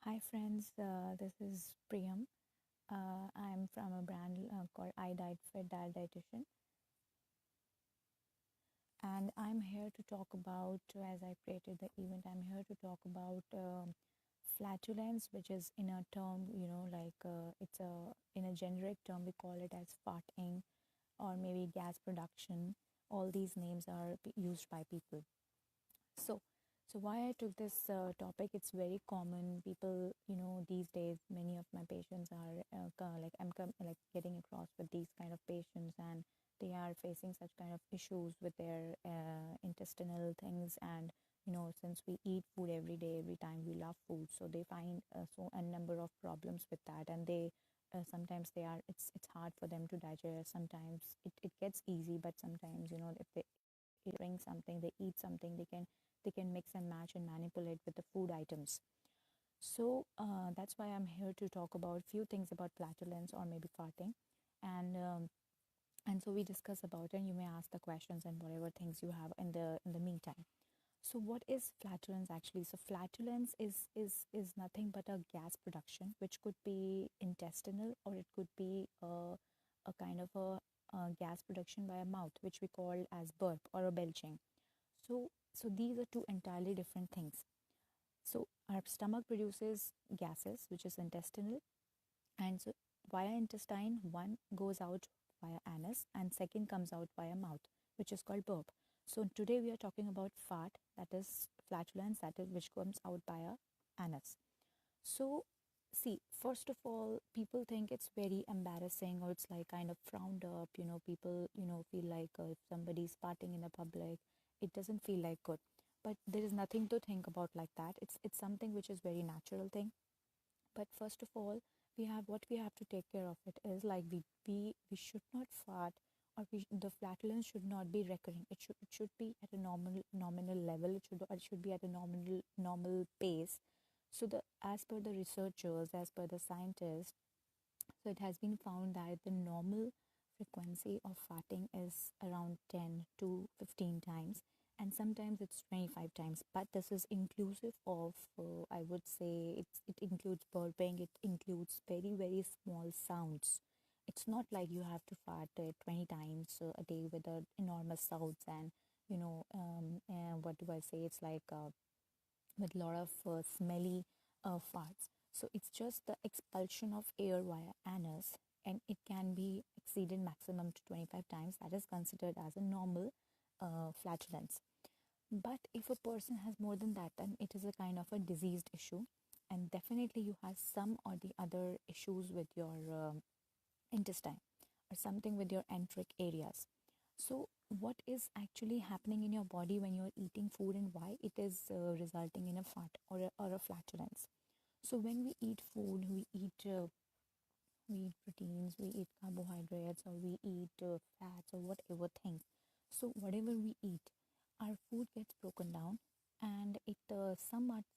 Hi friends, this is Priyam. I'm from a brand called iDiet Diet Dietitian, and I'm here to talk about, as I created the event, I'm here to talk about flatulence, which is in a term, it's a in a generic term we call it as farting or maybe gas production. All these names are used by people. So, so why I took this topic? It's very common. People, these days, many of my patients are like getting across with these kind of patients, and they are facing such kind of issues with their intestinal things. And since we eat food every day, every time we love food, so they find so a number of problems with that, and they sometimes they are it's hard for them to digest. Sometimes it gets easy, but sometimes if they drink something, they eat something, they can mix and match and manipulate with the food items. So that's why I'm here to talk about few things about flatulence or maybe farting, and so we discuss about it. And you may ask the questions and whatever things you have in the meantime. So what is flatulence actually? So flatulence is nothing but a gas production, which could be intestinal or it could be a kind of a gas production by a mouth, which we call as burp or a belching. So these are two entirely different things. So our stomach produces gases, which is intestinal, and so via intestine, one goes out via anus, and second comes out via mouth, which is called burp. So today we are talking about fart, that is flatulence, that is which comes out via anus. So see, first of all, people think it's very embarrassing or it's like kind of frowned up. People feel like if somebody's farting in the public, it doesn't feel like good. But there is nothing to think about like that. It's something which is very natural thing. But first of all, we have to take care of it is like we should not fart, or the flatulence should not be recurring. It should be at a nominal level. It should be at a normal pace. So the as per the researchers, as per the scientists, so it has been found that the normal frequency of farting is around 10 to 15 times, and sometimes it's 25 times. But this is inclusive of, I would say, it includes burping, it includes very, very small sounds. It's not like you have to fart 20 times a day with the enormous sounds and, what do I say? It's like with a lot of smelly farts. So it's just the expulsion of air via anus, and it can be exceeded maximum to 25 times. That is considered as a normal flatulence. But if a person has more than that, then it is a kind of a diseased issue, and definitely you have some or the other issues with your intestine or something with your enteric areas. So, what is actually happening in your body when you're eating food, and why it is resulting in a fart or a flatulence? So, when we eat food, we eat proteins, we eat carbohydrates, or we eat fats or whatever things. So, whatever we eat, our food gets broken down, and it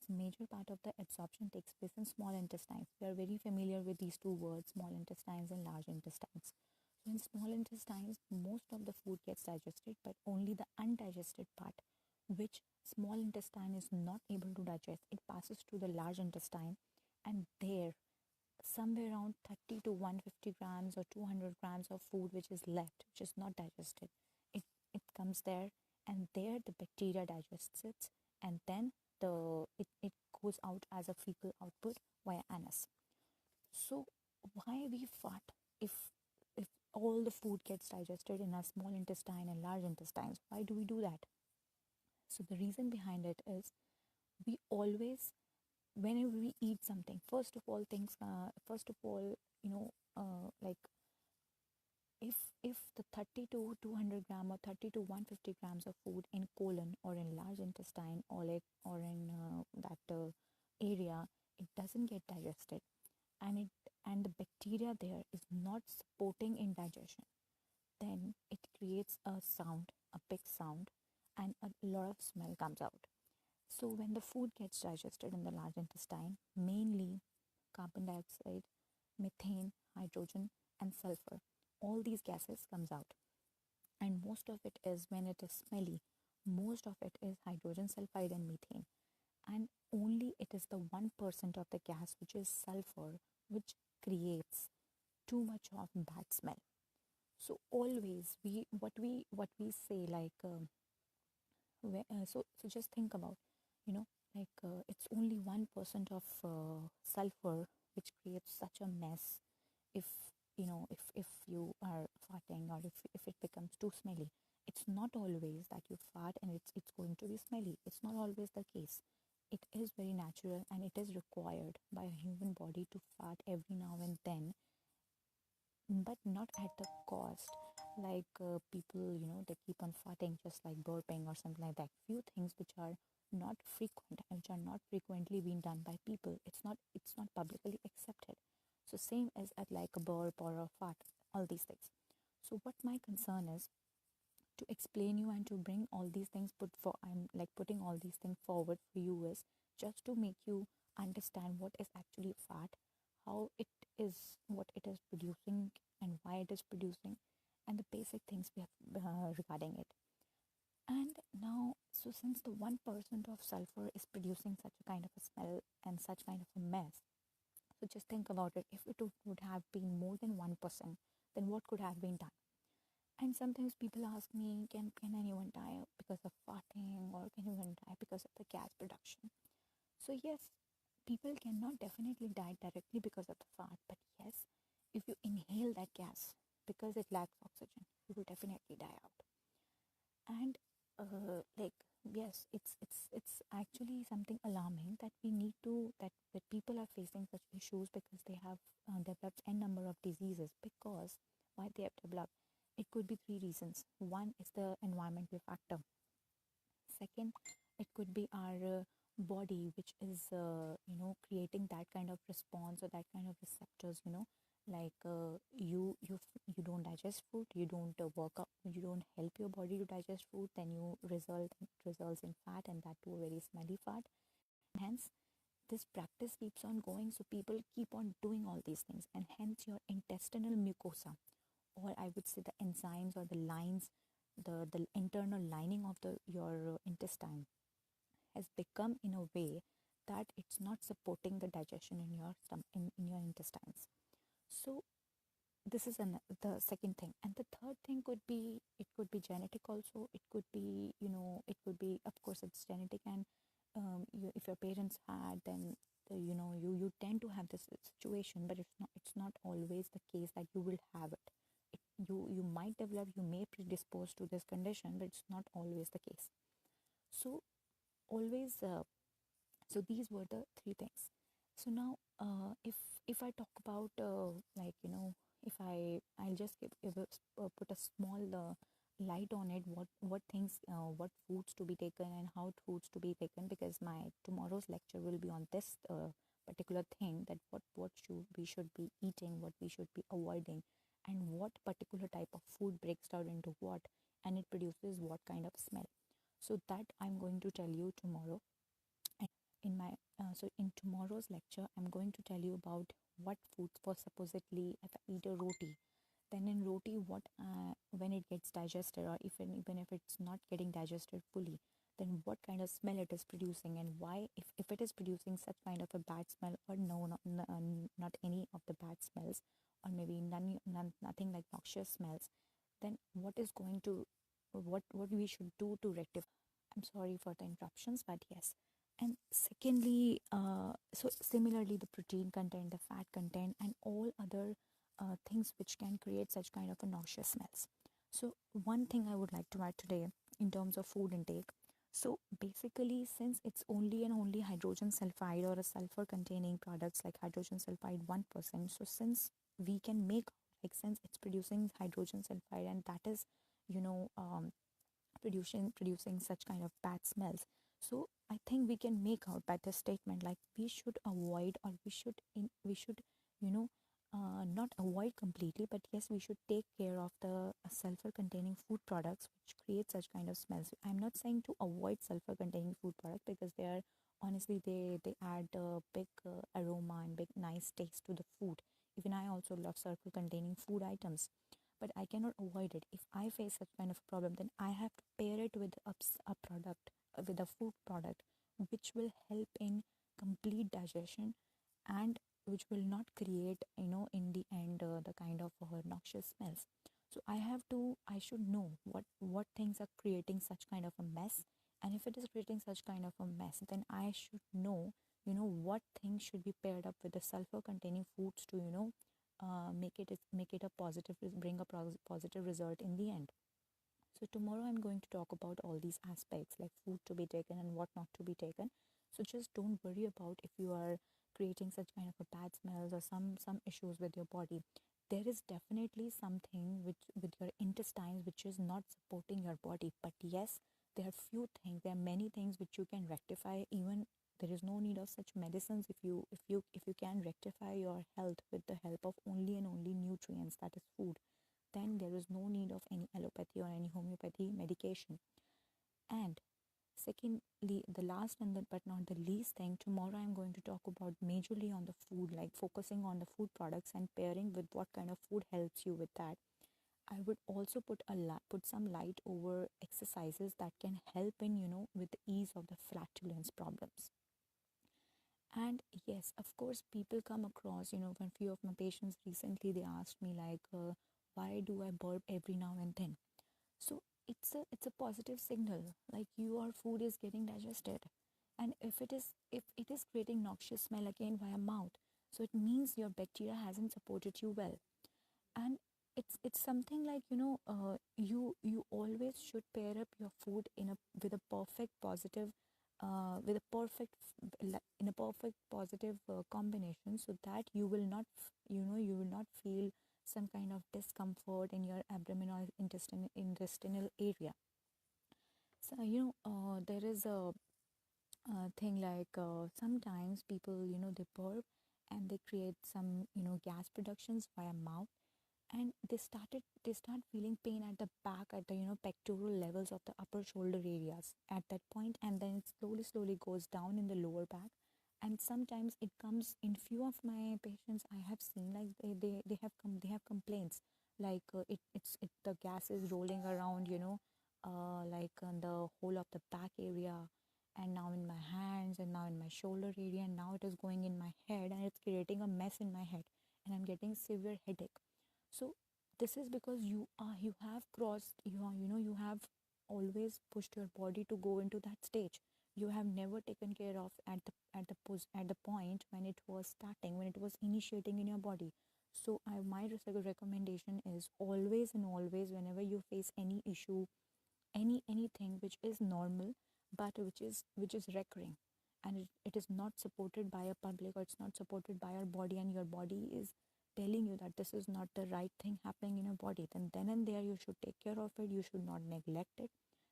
major part of the absorption takes place in small intestines. We are very familiar with these two words, small intestines and large intestines. So in small intestines, most of the food gets digested, but only the undigested part, which small intestine is not able to digest, it passes to the large intestine, and there somewhere around 30 to 150 grams or 200 grams of food which is left, which is not digested, it comes there, and there the bacteria digests it, and then it goes out as a fecal output via anus. So why we fart if all the food gets digested in our small intestine and large intestines? Why do we do that? So the reason behind it is we always, whenever we eat something, first of all, like if the 30 to 200 gram or 30 to 150 grams of food in colon or in large intestine or in that area, it doesn't get digested, and the bacteria there is not supporting in digestion, then it creates a sound, a big sound, and a lot of smell comes out. So when the food gets digested in the large intestine, mainly carbon dioxide, methane, hydrogen, and sulfur, all these gases comes out. And most of it is, when it is smelly, most of it is hydrogen sulfide and methane. and only it is the 1% of the gas which is sulfur which creates too much of bad smell. So always we say like so just think about, you know, it's only 1% of sulfur which creates such a mess. If if you are farting, or if it becomes too smelly, it's not always that you fart and it's going to be smelly. It's not always the case. It is very natural and it is required by a human body to fart every now and then, but not at the cost. Like people, they keep on farting just like burping or something like that. Few things which are not frequent and which are not frequently being done by people, it's not publicly accepted. So same as at like a burp or a fart, all these things. So what my concern is to explain you and to bring all these things I'm like putting all these things forward for you is just to make you understand what is actually fat, how it is, what it is producing, and why it is producing, and the basic things we have regarding it. And now, so since the 1% of sulfur is producing such a kind of a smell and such kind of a mess, so just think about it. If it would have been more than 1%, then what could have been done? And sometimes people ask me, can anyone die because of farting, or can anyone die because of the gas production? So yes, people cannot definitely die directly because of the fart, but yes, if you inhale that gas because it lacks oxygen, you will definitely die out. And like yes, it's actually something alarming that we need to that people are facing such issues because they have developed a number of diseases. Because why they have developed, it could be three reasons. One is the environmental factor. Second, it could be our body which is creating that kind of response or that kind of receptors, like you don't digest food, you don't work up, you don't help your body to digest food, then you results in fat, and that too a very smelly fat. Hence this practice keeps on going, so people keep on doing all these things, and hence your intestinal mucosa, or I would say the enzymes or the lines, the internal lining of the your intestine has become in a way that it's not supporting the digestion in your in your intestines. So this is the second thing. And the third thing could be, it could be genetic also. It could be, it could be, of course it's genetic, and if your parents had, then you tend to have this situation, but it's not always the case that you will have it. You might develop, you may predispose to this condition, but it's not always the case. So always so these were the three things. So now if I talk about if I'll just put a small light on it, what things, what foods to be taken and how foods to be taken, because my tomorrow's lecture will be on this particular thing, that what should be eating, what we should be avoiding, and what particular type of food breaks down into what, and it produces what kind of smell. So that I'm going to tell you tomorrow. In my so in tomorrow's lecture, I'm going to tell you about what foods, for supposedly if I eat a roti, then in roti, what when it gets digested, or even if it's not getting digested fully, then what kind of smell it is producing, and why, if it is producing such kind of a bad smell, or no, not any of the bad smells, or maybe nothing like noxious smells, then what is going to, what we should do to rectify. I'm sorry for the interruptions, but yes. And secondly, so similarly, the protein content, the fat content, and all other things which can create such kind of a nauseous smells. So one thing I would like to add today in terms of food intake. So basically, since it's only and only hydrogen sulfide or a sulfur containing products like hydrogen sulfide 1%, so since we can make, like since it's producing hydrogen sulfide, and that is, you know, producing such kind of bad smells. So I think we can make out by this statement, like we should avoid, or we should, you know not avoid completely, but yes, we should take care of the sulfur containing food products which create such kind of smells. I'm not saying to avoid sulfur containing food products, because they are, honestly, they add a big aroma and big nice taste to the food. Even I also love sulfur containing food items, but I cannot avoid it. If I face such kind of problem, then I have to pair it with a product, with a food product, which will help in complete digestion, and which will not create, in the end, the kind of noxious smells. So I should know what things are creating such kind of a mess. And if it is creating such kind of a mess, then I should know, what things should be paired up with the sulfur containing foods to, make it a positive, bring a positive result in the end. So tomorrow I'm going to talk about all these aspects, like food to be taken and what not to be taken. So just don't worry about if you are creating such kind of a bad smells or some issues with your body. There is definitely something which with your intestines which is not supporting your body. But yes, there are few things, there are many things which you can rectify. Even there is no need of such medicines if you can rectify your health with the help of only and only nutrients, that is food. Then there is no need of any allopathy or any homeopathy medication. And secondly, the last and but not the least thing, tomorrow I'm going to talk about majorly on the food, like focusing on the food products and pairing with what kind of food helps you with that. I would also put some light over exercises that can help in, with the ease of the flatulence problems. And yes, of course, people come across, when few of my patients recently, they asked me like, why do I burp every now and then? So it's a positive signal, like your food is getting digested. And if it is creating noxious smell again via mouth, so it means your bacteria hasn't supported you well. And it's something like, you always should pair up your food with a perfect positive, with a perfect in a perfect positive combination, so that you will not feel some kind of discomfort in your abdominal intestinal area. So there is a thing like, sometimes people, they burp and they create some, gas productions via mouth. And they start feeling pain at the back, at the, pectoral levels of the upper shoulder areas at that point. And then it slowly goes down in the lower back. And sometimes it comes in few of my patients I have seen, like they have complaints, like, the gas is rolling around, like on the whole of the back area, and now in my hands, and now in my shoulder area, and now it is going in my head, and it's creating a mess in my head, and I'm getting severe headache. So this is because you have crossed, you have always pushed your body to go into that stage. You have never taken care of at the point when it was starting, when it was initiating in your body. So my recommendation is, always and always, whenever you face any issue, anything which is normal, but which is recurring, and it is not supported by a public, or it's not supported by your body, and your body is telling you that this is not the right thing happening in your body, then and there you should take care of it. You should not neglect it.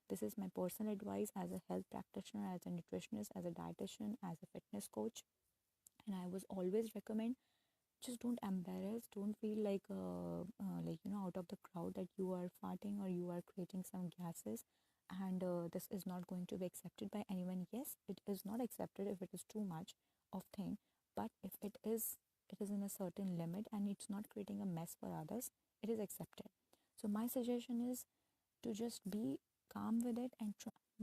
This is my personal advice as a health practitioner, as a nutritionist, as a dietitian, as a fitness coach. And I was always recommend, just don't embarrass, don't feel like, out of the crowd, that you are farting or you are creating some gases, and this is not going to be accepted by anyone. Yes, it is not accepted if it is too much of thing, but if it is in a certain limit and it's not creating a mess for others, it is accepted. So my suggestion is to just be calm with it, and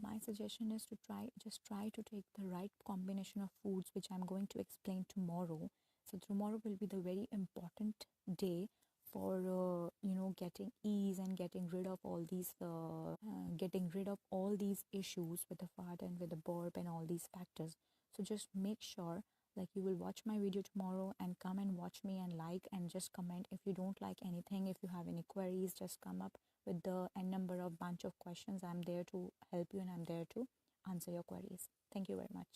my suggestion is to try to take the right combination of foods, which I'm going to explain tomorrow. So tomorrow will be the very important day for, getting ease and getting rid of all these issues with the fart and with the burp and all these factors. So just make sure, like, you will watch my video tomorrow and come and watch me and like and just comment. If you don't like anything, if you have any queries, just come up with the n number of bunch of questions. I'm there to help you, and I'm there to answer your queries. Thank you very much.